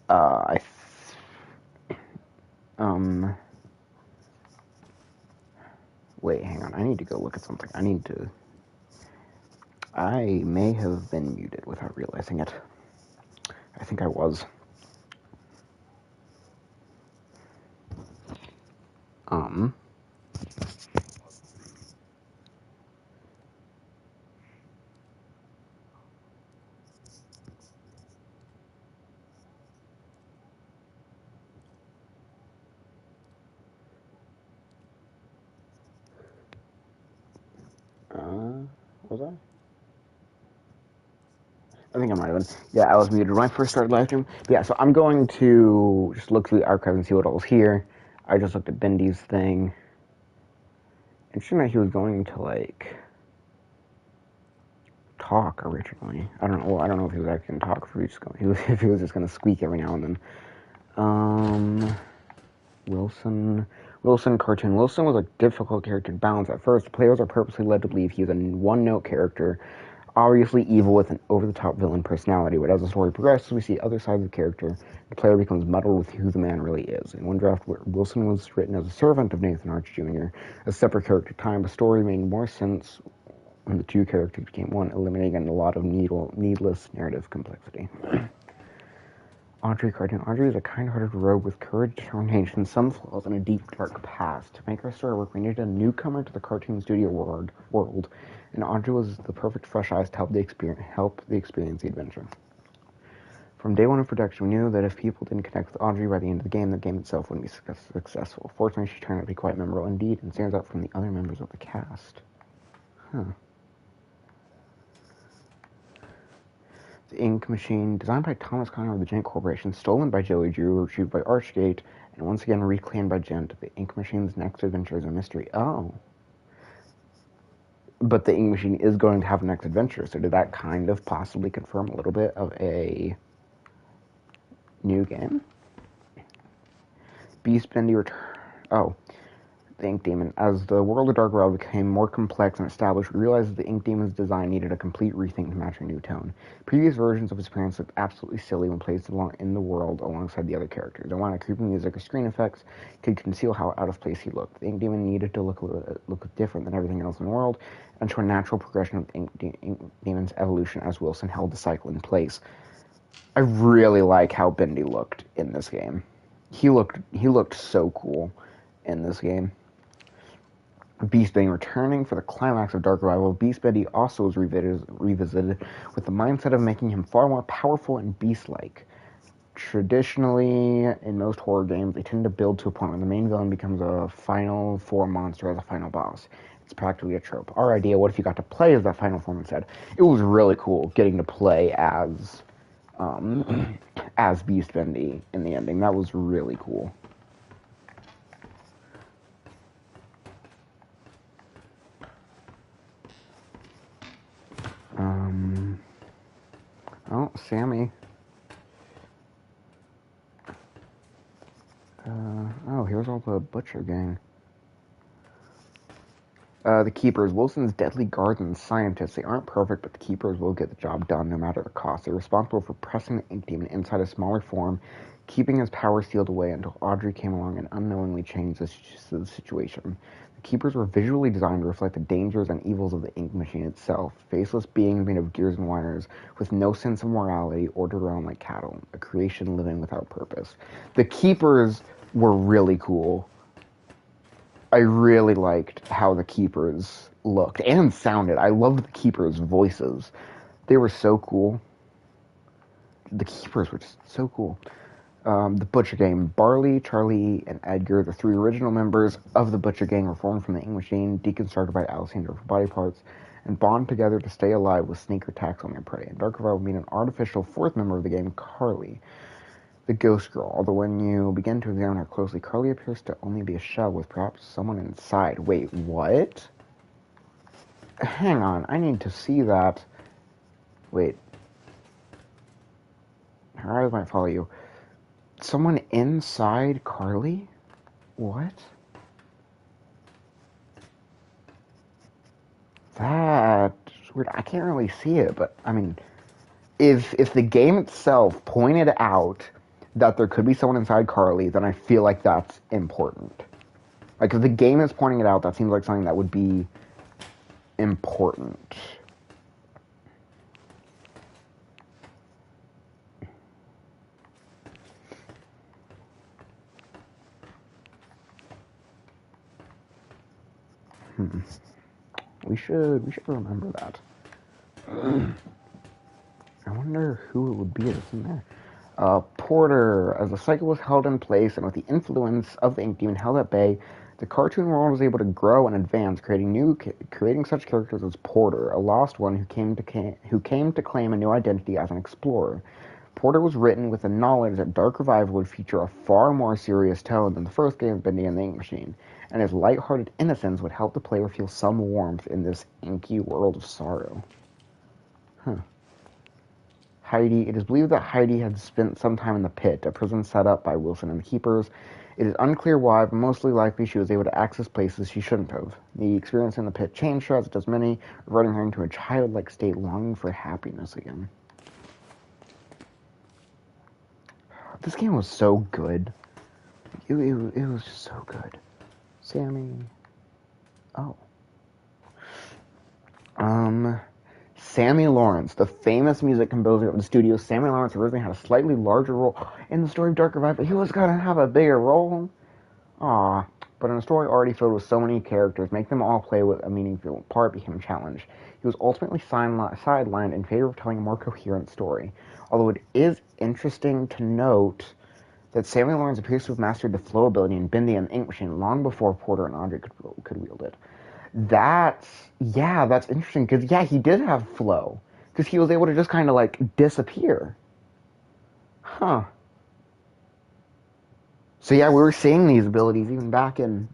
I um wait, hang on. I need to go look at something. I may have been muted without realizing it. I think I was. Um was I? I think I might have been. Yeah, I was muted when I first started live stream. But yeah, so I'm going to just look through the archive and see what all's here. I just looked at Bendy's thing. Interesting that he was going to like talk originally. I don't know. Well, I don't know if he was actually gonna talk. If he was just gonna squeak every now and then. Um, Wilson. Wilson cartoon. Wilson was a difficult character to balance at first. Players are purposely led to believe he is a one-note character, obviously evil with an over-the-top villain personality. But as the story progresses, we see other sides of the character. The player becomes muddled with who the man really is. In one draft, Wilson was written as a servant of Nathan Arch Jr., a separate character time. The story made more sense when the two characters became one, eliminating a lot of needless narrative complexity. Audrey cartoon. Audrey is a kind-hearted rogue with courage, determination, some flaws, and a deep, dark past. To make our story work, we needed a newcomer to the cartoon studio world, and Audrey was the perfect fresh eyes to help experience the adventure. From day one of production, we knew that if people didn't connect with Audrey by the end of the game itself wouldn't be successful. Fortunately, she turned out to be quite memorable indeed, and stands out from the other members of the cast. Huh. The Ink Machine, designed by Thomas Connor of the Gent Corporation, stolen by Joey Drew, retrieved by Archgate, and once again reclaimed by Gent. The Ink Machine's next adventure is a mystery. Oh. But the Ink Machine is going to have a next adventure, so did that kind of possibly confirm a little bit of a new game? Beast Bendy return. Oh. The Ink Demon. As the world of Dark Realm became more complex and established, we realized that the Ink Demon's design needed a complete rethink to match a new tone. Previous versions of his appearance looked absolutely silly when placed in the world alongside the other characters. And while creepy music or screen effects could conceal how out of place he looked, the Ink Demon needed to look different than everything else in the world, and show a natural progression of the Ink Demon's evolution as Wilson held the cycle in place. I really like how Bendy looked in this game. He looked so cool in this game. Beast Bendy returning for the climax of Dark Revival, Beast Bendy also was revisited with the mindset of making him far more powerful and beast-like. Traditionally, in most horror games, they tend to build to a point where the main villain becomes a final form monster as a final boss. It's practically a trope. Our idea, what if you got to play as that final form instead? It was really cool getting to play as Beast Bendy in the ending. That was really cool. Oh, Sammy. Oh, here's all the Butcher gang. The Keepers. Wilson's deadly guards and scientists. They aren't perfect, but the Keepers will get the job done no matter the cost. They're responsible for pressing the Ink Demon inside a smaller form, keeping his power sealed away until Audrey came along and unknowingly changed the situation. The Keepers were visually designed to reflect the dangers and evils of the Ink Machine itself. Faceless beings made of gears and wires, with no sense of morality, ordered around like cattle. A creation living without purpose. The Keepers were really cool. I really liked how the Keepers looked and sounded. I loved the Keepers' voices. They were so cool. The Keepers were just so cool. The Butcher Gang. Barley, Charlie, and Edgar, the three original members of the Butcher Gang, were formed from the Ink Machine, deconstructed by Alexander for body parts, and bond together to stay alive with sneak attacks on their prey. In Dark Revival, meet an artificial fourth member of the game, Carly, the Ghost Girl. Although when you begin to examine her closely, Carly appears to only be a shell with perhaps someone inside. Wait, what? Hang on, I need to see that. Wait. Her eyes might follow you. Someone inside Carly? What? That's weird. I can't really see it, but I mean, if the game itself pointed out that there could be someone inside Carly, then I feel like that's important. Like, if the game is pointing it out, that seems like something that would be important. We should remember that. I wonder who it would be that's in there. Porter, as the cycle was held in place and with the influence of the Ink Demon held at bay, the cartoon world was able to grow and advance, creating such characters as Porter, a lost one who came to claim a new identity as an explorer. Porter was written with the knowledge that Dark Revival would feature a far more serious tone than the first game of Bendy and the Ink Machine, and his light-hearted innocence would help the player feel some warmth in this inky world of sorrow. Heidi. It is believed that Heidi had spent some time in the pit, a prison set up by Wilson and the Keepers. It is unclear why, but mostly likely she was able to access places she shouldn't have. The experience in the pit changed her, as it does many, reverting her into a childlike state, longing for happiness again. This game was so good. It was just so good. Sammy. Oh. Sammy Lawrence, the famous music composer of the studio. Sammy Lawrence originally had a slightly larger role in the story of Dark Revival. He was gonna have a bigger role. Aww. But in a story already filled with so many characters, make them all play with a meaningful part became a challenge. He was ultimately sidelined in favor of telling a more coherent story. Although it is interesting to note that Sammy Lawrence appears to have mastered the flow ability in Bendy and the Ink Machine long before Porter and Andre could wield it. That's interesting, because, he did have flow. Because he was able to just kind of, like, disappear. Huh. So, we were seeing these abilities even back in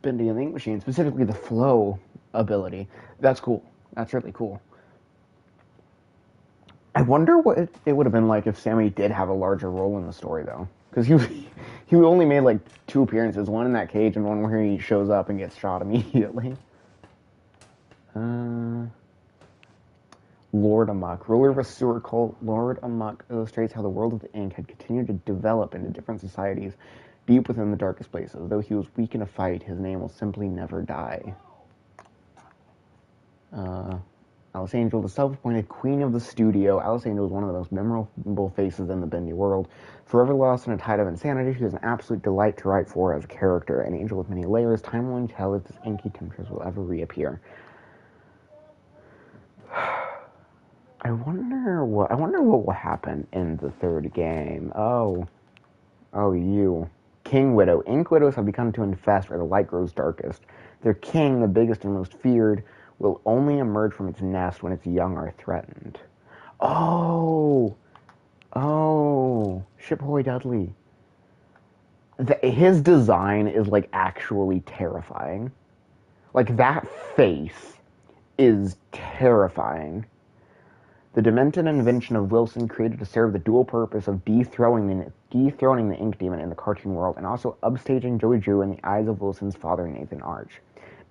Bendy and the Ink Machine, specifically the flow ability. That's cool. That's really cool. I wonder what it would have been like if Sammy did have a larger role in the story, though. Because he only made, like, 2 appearances. One in that cage and one where he shows up and gets shot immediately. Lord Amok. Ruler of a sewer cult, Lord Amok illustrates how the world of the ink had continued to develop into different societies deep within the darkest places. Though he was weak in a fight, his name will simply never die. Alice Angel, the self-appointed queen of the studio. Alice Angel is one of the most memorable faces in the Bendy world. Forever lost in a tide of insanity, she is an absolute delight to write for as a character. An angel with many layers, time will tell if this inky temptress will ever reappear. I wonder what will happen in the 3rd game. Oh, you. King Widow. Ink Widows have begun to infest where the light grows darkest. Their king, the biggest and most feared, will only emerge from its nest when its young are threatened. Oh, Shipboy Dudley. His design is, like, actually terrifying. Like, that face is terrifying. The demented invention of Wilson created to serve the dual purpose of dethroning the Ink Demon in the cartoon world and also upstaging Joey Drew in the eyes of Wilson's father, Nathan Arch.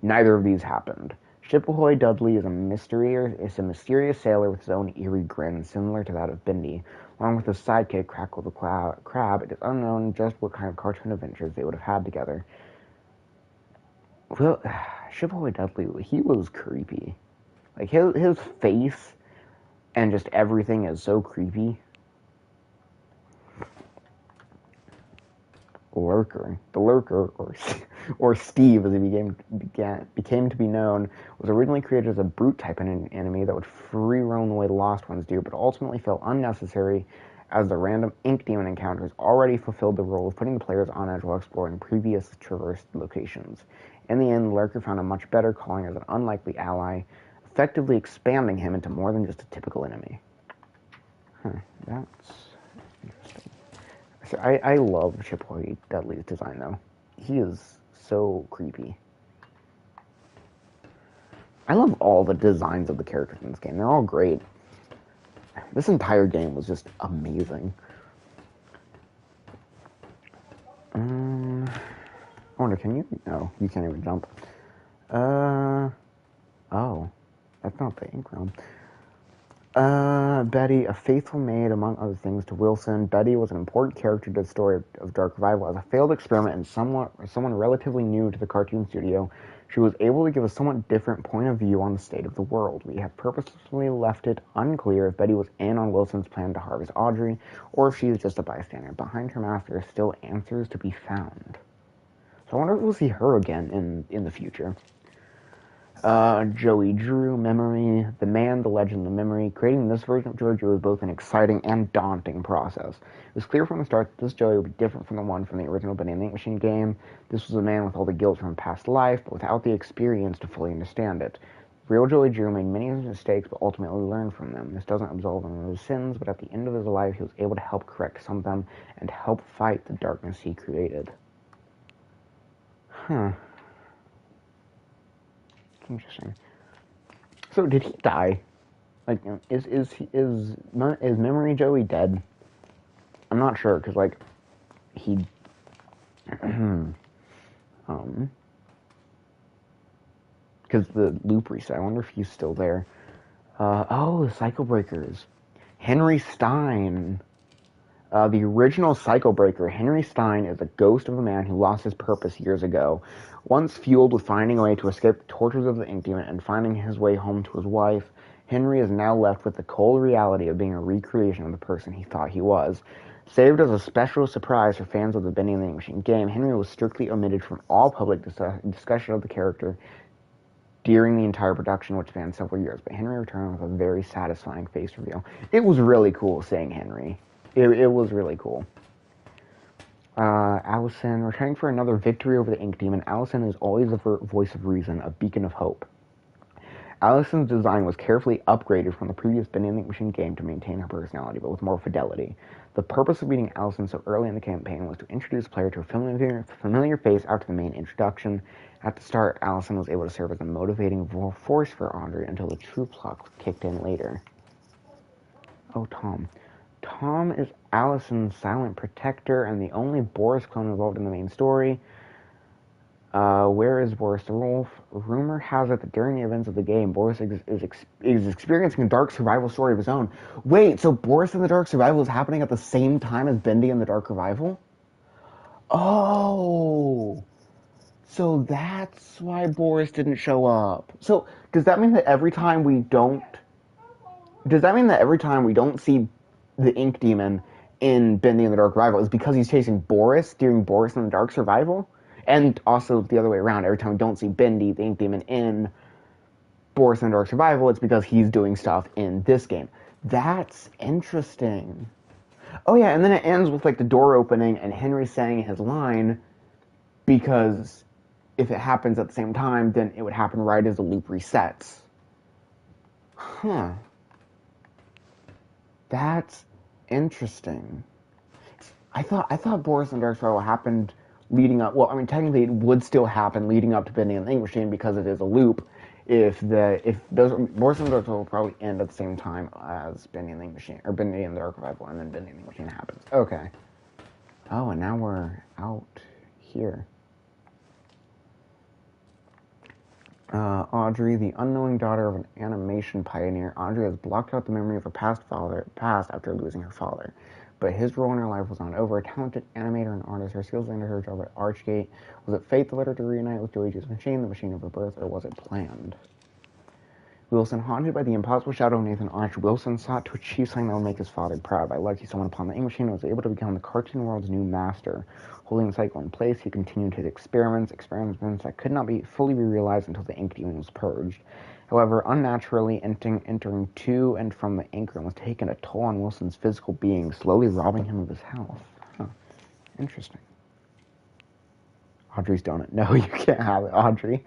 Neither of these happened. Shipboy Dudley is a mysterious sailor with his own eerie grin, similar to that of Bendy. Along with his sidekick, Crackle the Crab, it is unknown just what kind of cartoon adventures they would have had together. Well, Shipboy Dudley, he was creepy. Like, his face and just everything is so creepy. Lurker. The Lurker, or Steve as he became to be known, was originally created as a brute-type enemy that would free roam the way the Lost Ones do, but ultimately felt unnecessary as the random Ink Demon encounters already fulfilled the role of putting the players on edge while exploring previous traversed locations. In the end, the Lurker found a much better calling as an unlikely ally, effectively expanding him into more than just a typical enemy. That's interesting. So I love Shipboy Dudley's design, though. He is so creepy. I love all the designs of the characters in this game. They're all great. This entire game was just amazing. I wonder, can you? No, you can't even jump. Oh, that's not the ink realm. Betty, a faithful maid, among other things, to Wilson. Betty was an important character to the story of Dark Revival. As a failed experiment and someone relatively new to the cartoon studio, she was able to give a somewhat different point of view on the state of the world. We have purposefully left it unclear if Betty was in on Wilson's plan to harvest Audrey, or if she is just a bystander. Behind her mask, there are still answers to be found. So I wonder if we'll see her again in the future. Joey Drew, Memory, the man, the legend, the memory. Creating this version of Joey Drew was both an exciting and daunting process. It was clear from the start that this Joey would be different from the one from the original Bendy and the Ink Machine game. This was a man with all the guilt from past life, but without the experience to fully understand it. Real Joey Drew made many mistakes, but ultimately learned from them. This doesn't absolve him of his sins, but at the end of his life, he was able to help correct some of them and help fight the darkness he created. Interesting. So did he die? Like, is Memory Joey dead? I'm not sure because like he because the loop reset. I wonder if he's still there. The Cycle Breakers. Henry Stein. The original Cycle Breaker, Henry Stein, is a ghost of a man who lost his purpose years ago. Once fueled with finding a way to escape the tortures of the Ink Demon and finding his way home to his wife, Henry is now left with the cold reality of being a recreation of the person he thought he was. Saved as a special surprise for fans of the Bendy and the Ink Machine game, Henry was strictly omitted from all public discussion of the character during the entire production, which spanned several years. But Henry returned with a very satisfying face reveal. It was really cool seeing Henry. It was really cool. Allison, returning for another victory over the Ink Demon. Allison is always a voice of reason, a beacon of hope. Allison's design was carefully upgraded from the previous Bendy and the Ink Machine game to maintain her personality, but with more fidelity. The purpose of beating Allison so early in the campaign was to introduce the player to a familiar face after the main introduction. At the start, Allison was able to serve as a motivating force for Audrey until the true plot kicked in later. Oh, Tom. Tom is Allison's silent protector and the only Boris clone involved in the main story. Where is Boris the Wolf? Rumor has it that during the events of the game, Boris is experiencing a dark survival story of his own. Wait, so Boris and the Dark Survival is happening at the same time as Bendy and the Dark Revival? Oh! So that's why Boris didn't show up. So, does that mean that every time we don't... Does that mean that every time we don't see the Ink Demon in Bendy and the Dark Revival is because he's chasing Boris during Boris and the Dark Survival? And also the other way around, every time we don't see Bendy, the Ink Demon, in Boris and the Dark Survival, it's because he's doing stuff in this game. That's interesting. Oh yeah, and then it ends with like the door opening and Henry saying his line, because if it happens at the same time, then it would happen right as the loop resets. Huh. That's interesting. I thought Boris and Dark Spiral happened leading up. Well, I mean, technically, it would still happen leading up to Bendy and the Ink Machine because it is a loop. If those Boris and Dark Spiral will probably end at the same time as Bendy and the Ink Machine, or Bendy and the Dark Revival, and then Bendy and the Ink Machine happens. Okay. Oh, and now we're out here. Audrey, the unknowing daughter of an animation pioneer, Audrey has blocked out the memory of her past after losing her father. But his role in her life was not over. A talented animator and artist, her skills landed her job at Archgate. Was it fate that led her to reunite with Joey Drew's machine, the machine of her birth, or was it planned? Wilson, haunted by the impossible shadow of Nathan Arch, Wilson sought to achieve something that would make his father proud. By luck, he stumbled upon the Ink Machine and was able to become the cartoon world's new master. Holding the cycle in place, he continued his experiments that could not fully be realized until the Ink Demon was purged. However, unnaturally entering to and from the ink room was taking a toll on Wilson's physical being, slowly robbing him of his health. Huh. Interesting. Audrey's donut. No, you can't have it, Audrey.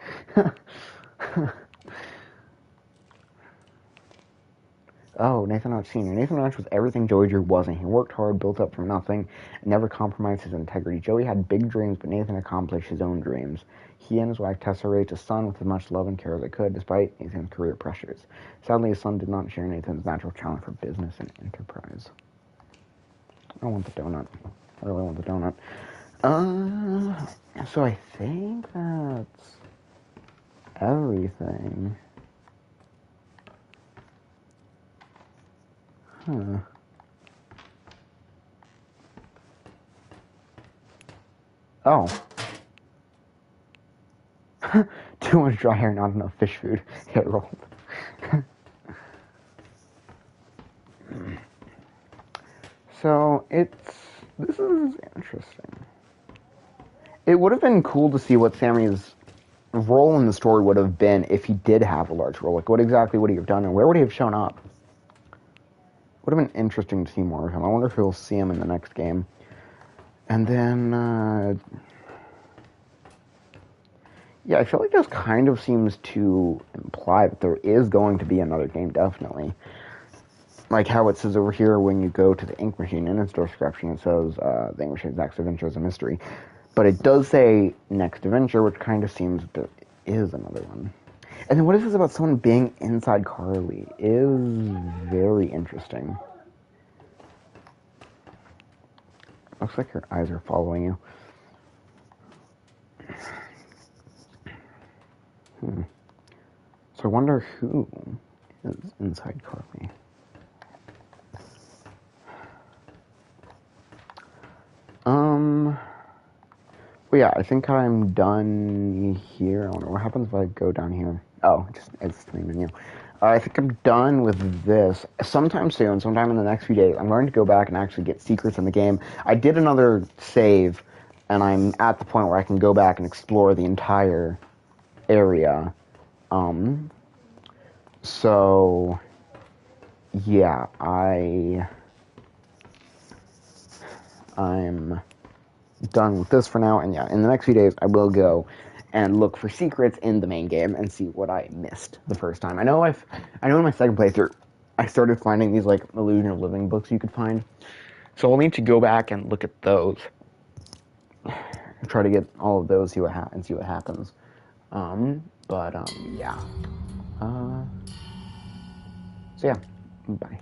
Oh, Nathan Arch Sr. Nathan Arch was everything Joey Drew wasn't. He worked hard, built up from nothing, and never compromised his integrity. Joey had big dreams, but Nathan accomplished his own dreams. He and his wife Tessa raised a son with as much love and care as they could, despite Nathan's career pressures. Sadly, his son did not share Nathan's natural talent for business and enterprise. I want the donut. I really want the donut. So I think that's everything. Huh. Oh. Too much dry hair, not enough fish food. Hit rolled. So, this is interesting. It would have been cool to see what Sammy's role in the story would have been if he did have a large role. Like, what exactly would he have done, and where would he have shown up? Would have been interesting to see more of him. I wonder if we'll see him in the next game. And then, yeah, I feel like this kind of seems to imply that there is going to be another game, definitely. Like how it says over here when you go to the ink machine in its description, it says the ink machine's next adventure is a mystery. But it does say next adventure, which kind of seems there is another one. And then what is this about someone being inside Carly is very interesting. Looks like her eyes are following you. So I wonder who is inside Carly. Well, yeah, I think I'm done here. I wonder what happens if I go down here. Oh, it's the main menu. I think I'm done with this. Sometime soon, sometime in the next few days, I'm going to go back and actually get secrets in the game. I did another save, and I'm at the point where I can go back and explore the entire area. So, yeah, I'm done with this for now, and yeah, in the next few days, I will go and look for secrets in the main game and see what I missed the first time. I know in my second playthrough, I started finding these, like, Illusion of Living books you could find. So I'll need to go back and look at those. Try to get all of those, see what happens. Yeah. So yeah, bye.